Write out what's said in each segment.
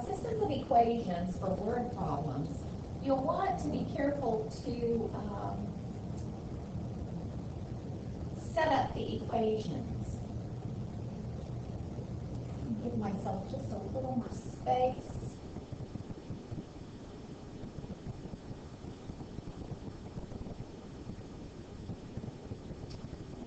systems of equations for word problems, you'll want to be careful to set up the equations. Give myself just a little more space.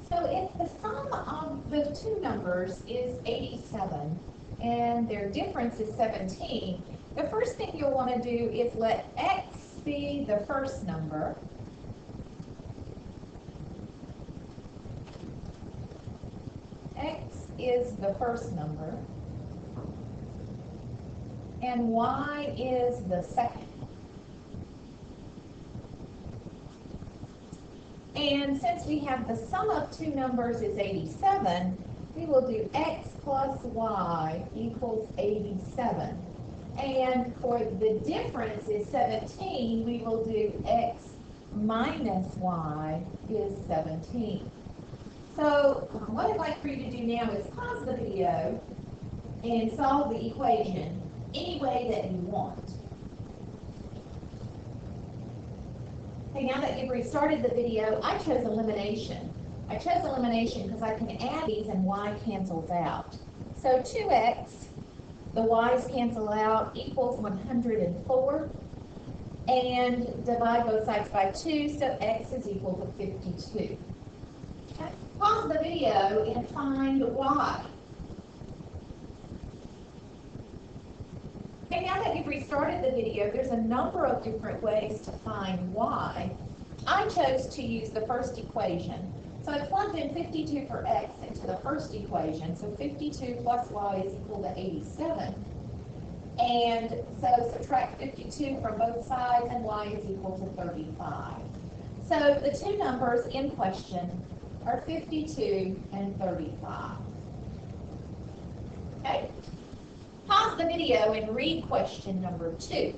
So if the sum of the two numbers is 87 and their difference is 17, the first thing you'll want to do is let x be the first number. X is the first number, and y is the second. And since we have the sum of two numbers is 87, we will do x plus y equals 87. And for the difference is 17, we will do x minus y is 17. So what I'd like for you to do now is pause the video and solve the equation any way that you want. Okay, now that you've restarted the video, I chose elimination. I chose elimination because I can add these and y cancels out. So 2x, the y's cancel out, equals 104. And divide both sides by 2, so x is equal to 52. Okay. Pause the video and find y. Okay, now that you've restarted the video, there's a number of different ways to find y. I chose to use the first equation. So I plugged in 52 for x into the first equation. So 52 plus y is equal to 87. And so subtract 52 from both sides, and y is equal to 35. So the two numbers in question are 52 and 35. Okay? Pause the video and read question number 2.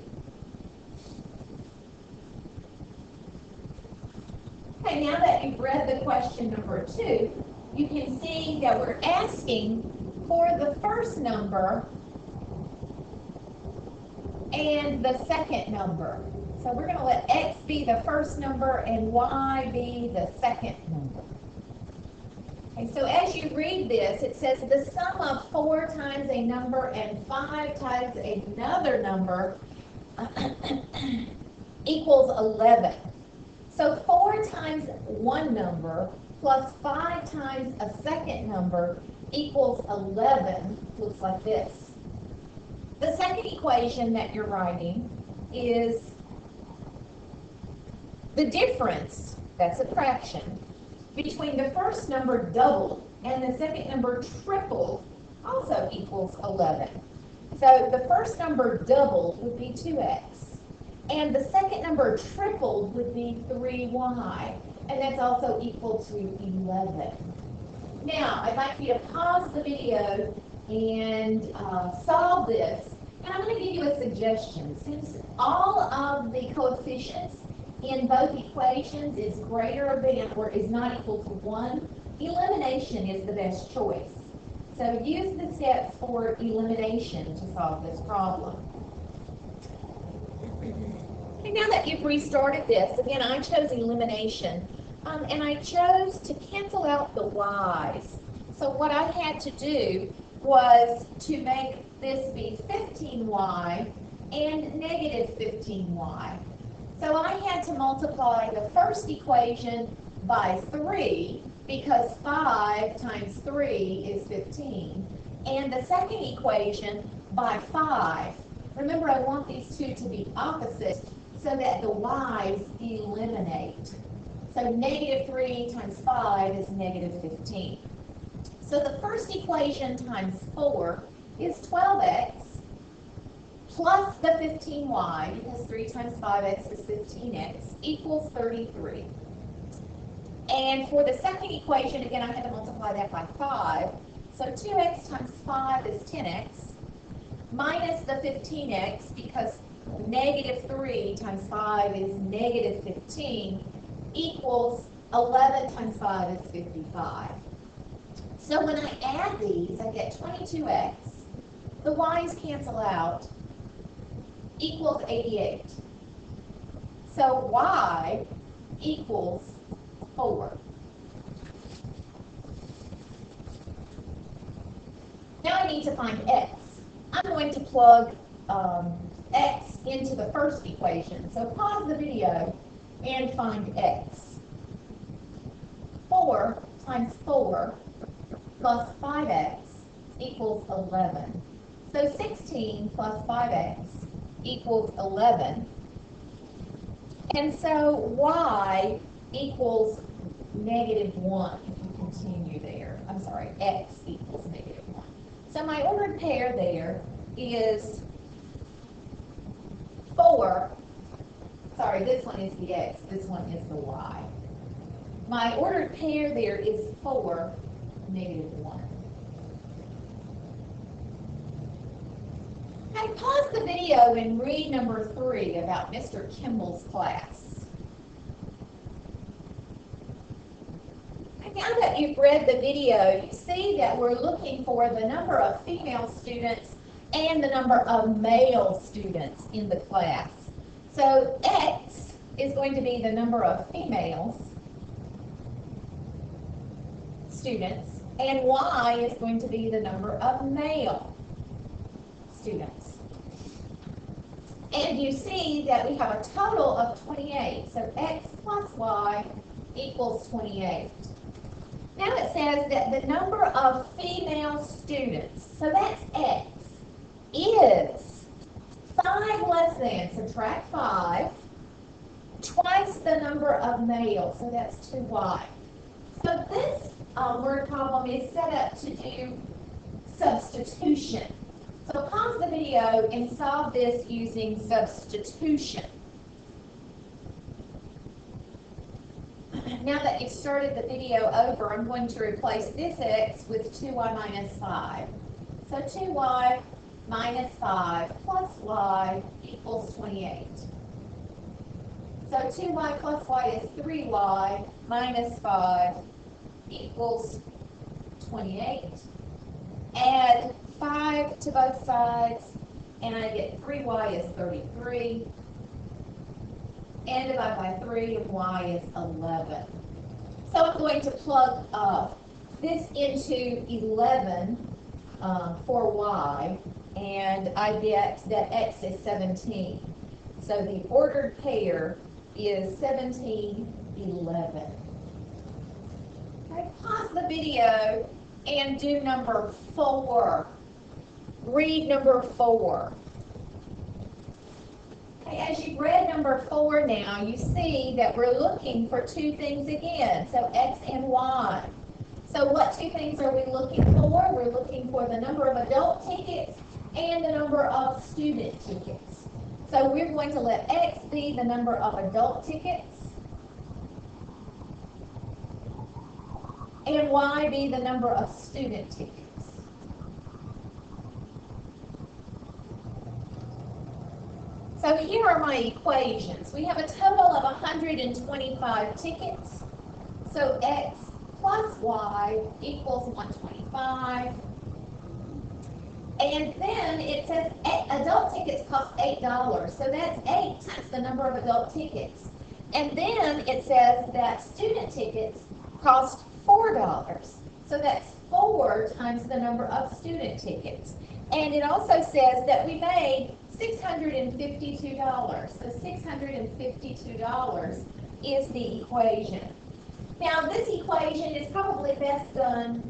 Okay, now that you've read the question number 2, you can see that we're asking for the first number and the second number. So we're going to let x be the first number and y be the second number. Okay, so as you read this, it says the sum of 4 times a number and 5 times another number equals 11. So 4 times one number plus 5 times a second number equals 11, looks like this. The second equation that you're writing is the difference, that's a fraction, between the first number doubled and the second number tripled also equals 11. So the first number doubled would be 2x, and the second number tripled would be 3y, and that's also equal to 11. Now, I'd like you to pause the video and solve this, and I'm going to give you a suggestion. Since all of the coefficients in both equations is greater than or is not equal to 1, elimination is the best choice. So use the steps for elimination to solve this problem. Okay, now that you've restarted this, again, I chose elimination, and I chose to cancel out the y's. So what I had to do was to make this be 15y and negative 15y. So I had to multiply the first equation by 3 because 5 times 3 is 15, and the second equation by 5. Remember, I want these two to be opposite so that the y's eliminate. So negative 3 times 5 is negative 15. So the first equation times 4 is 12x plus the 15y, because 3 times 5x is 15x, equals 33. And for the second equation, again, I had to multiply that by 5. So 2x times 5 is 10x, minus the 15x, because negative 3 times 5 is negative 15, equals 11 times 5 is 55. So when I add these, I get 22x. The y's cancel out, equals 88. So y equals 4. Now I need to find x. I'm going to plug x into the first equation. So pause the video and find x. 4 times 4 plus 5x equals 11. So 16 plus 5x equals 11. And so y equals -1 if you continue there. I'm sorry, x equals -1. So my ordered pair there is 4. Sorry, this one is the x, this one is the y. My ordered pair there is 4, -1. Okay, pause the video and read number 3 about Mr. Kimball's class. Now that you've read the video, you see that we're looking for the number of female students and the number of male students in the class. So x is going to be the number of females students, and y is going to be the number of male students. And you see that we have a total of 28. So x plus y equals 28. Now it says that the number of female students, so that's x, is 5 less than, subtract 5, twice the number of males, so that's 2y. So this word problem is set up to do substitution. So pause the video and solve this using substitution. Now that you've started the video over, I'm going to replace this x with 2y minus 5. So 2y minus 5 plus y equals 28. So 2y plus y is 3y minus 5 equals 28. Add 5 to both sides, and I get 3y is 33. And divide by 3, and y is 11. So I'm going to plug this into 11 for y, and I get that x is 17. So the ordered pair is 17, 11. Okay, pause the video and do number 4. Read number 4. As you've read number 4 now, you see that we're looking for 2 things again, so x and y. So what 2 things are we looking for? We're looking for the number of adult tickets and the number of student tickets. So we're going to let x be the number of adult tickets and y be the number of student tickets. So here are my equations. We have a total of 125 tickets. So x plus y equals 125. And then it says adult tickets cost $8. So that's 8 times the number of adult tickets. And then it says that student tickets cost $4. So that's 4 times the number of student tickets. And it also says that we made $652. So $652 is the equation. Now this equation is probably best done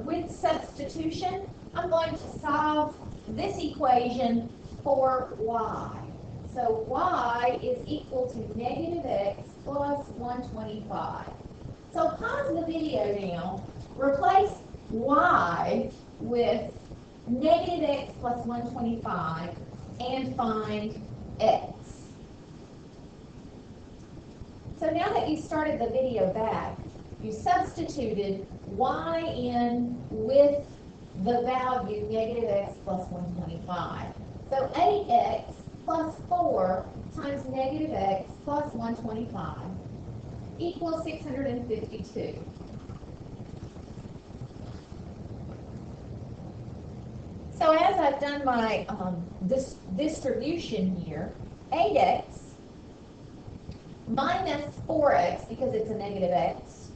with substitution. I'm going to solve this equation for y. So y is equal to -x plus 125. So pause the video now, replace y with -x plus 125 and find x. So now that you started the video back, you substituted y in with the value -x plus 125. So 8x plus 4 times -x plus 125 equals 652. So as I've done my this distribution here, 8x minus 4x, because it's a negative x,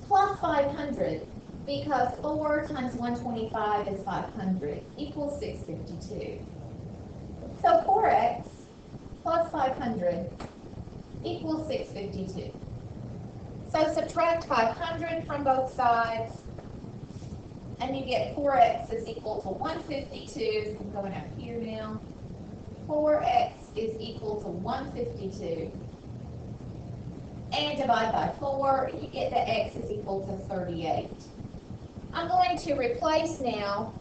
plus 500, because 4 times 125 is 500, equals 652. So 4x plus 500 equals 652. So subtract 500 from both sides, and you get 4x is equal to 152. I'm going out here now. 4x is equal to 152. And divide by 4, you get that x is equal to 38. I'm going to replace now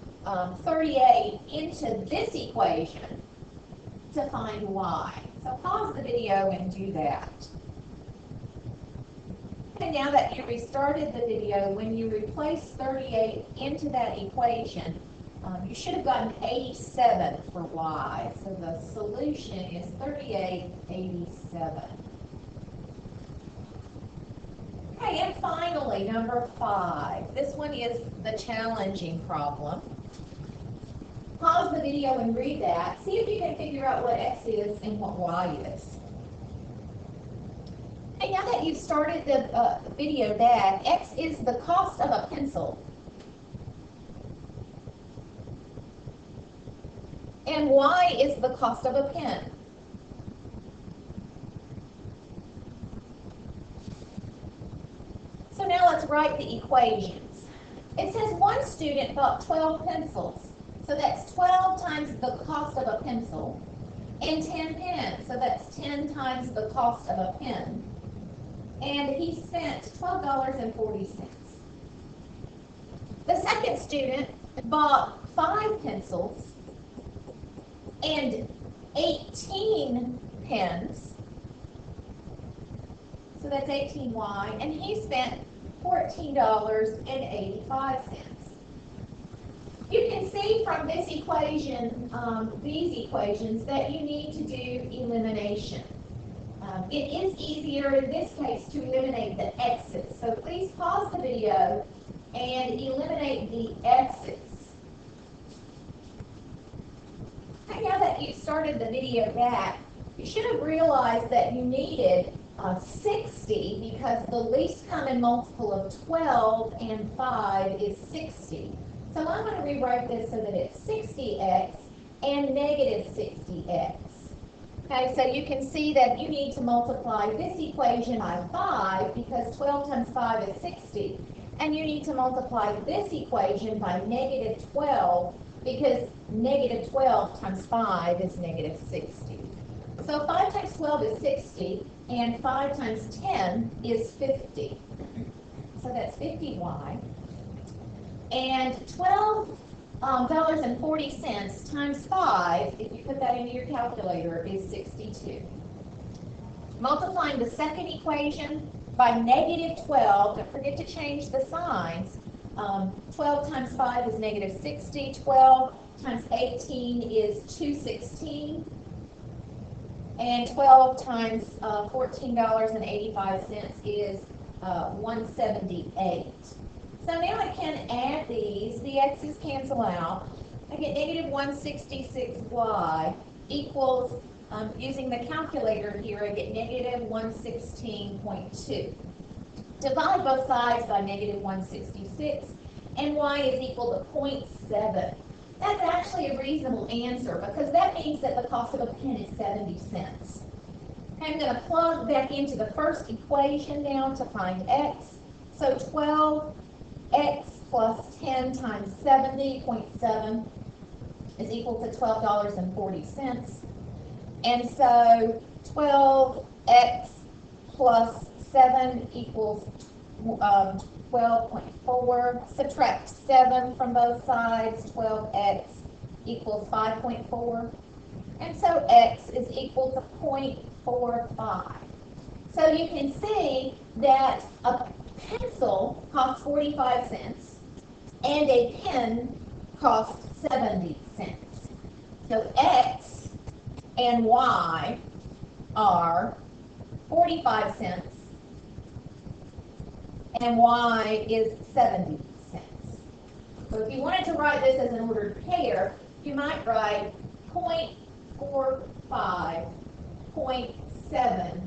38 into this equation to find y. So pause the video and do that. And now that you restarted the video, when you replace 38 into that equation, you should have gotten 87 for y. So the solution is 3887. Okay, and finally, number 5. This one is the challenging problem. Pause the video and read that. See if you can figure out what x is and what y is. And now that you've started the video that x is the cost of a pencil. And y is the cost of a pen. So now let's write the equations. It says one student bought 12 pencils. So that's 12 times the cost of a pencil. And 10 pens. So that's 10 times the cost of a pen. And he spent $12.40. The second student bought 5 pencils and 18 pens. So that's 18y, and he spent $14.85. You can see from this equation, these equations, that you need to do elimination. It is easier in this case to eliminate the x's. So please pause the video and eliminate the x's. Okay, now that you started the video back, you should have realized that you needed 60, because the least common multiple of 12 and 5 is 60. So I'm going to rewrite this so that it's 60x and negative 60x. Okay, so you can see that you need to multiply this equation by 5, because 12 times 5 is 60. And you need to multiply this equation by negative 12, because negative 12 times 5 is negative 60. So 5 times 12 is 60, and 5 times 10 is 50. So that's 50y. And $12.40 times 5, if you put that into your calculator, is 62. Multiplying the second equation by negative 12, don't forget to change the signs. 12 times 5 is negative 60. 12 times 18 is 216. And 12 times $14.85 is 178. So now I can add these. The x's cancel out. I get negative 166y equals, using the calculator here, I get negative 116.2. Divide both sides by negative 166, and y is equal to 0.7. That's actually a reasonable answer, because that means that the cost of a pen is 70 cents. I'm going to plug back into the first equation now to find x. So 12x plus 10 times 70.7 is equal to $12.40. And so 12x plus 7 equals 12.4. Subtract 7 from both sides. 12x equals 5.4. And so x is equal to 0.45. So you can see that a pencil costs 45 cents and a pen costs 70 cents. So x and y are 45 cents and y is 70 cents. So if you wanted to write this as an ordered pair, you might write 0.45, 0.7.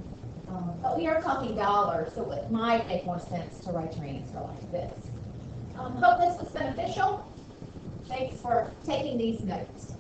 But we are talking dollars, so it might make more sense to write your answer like this. Hope this was beneficial. Thanks for taking these notes.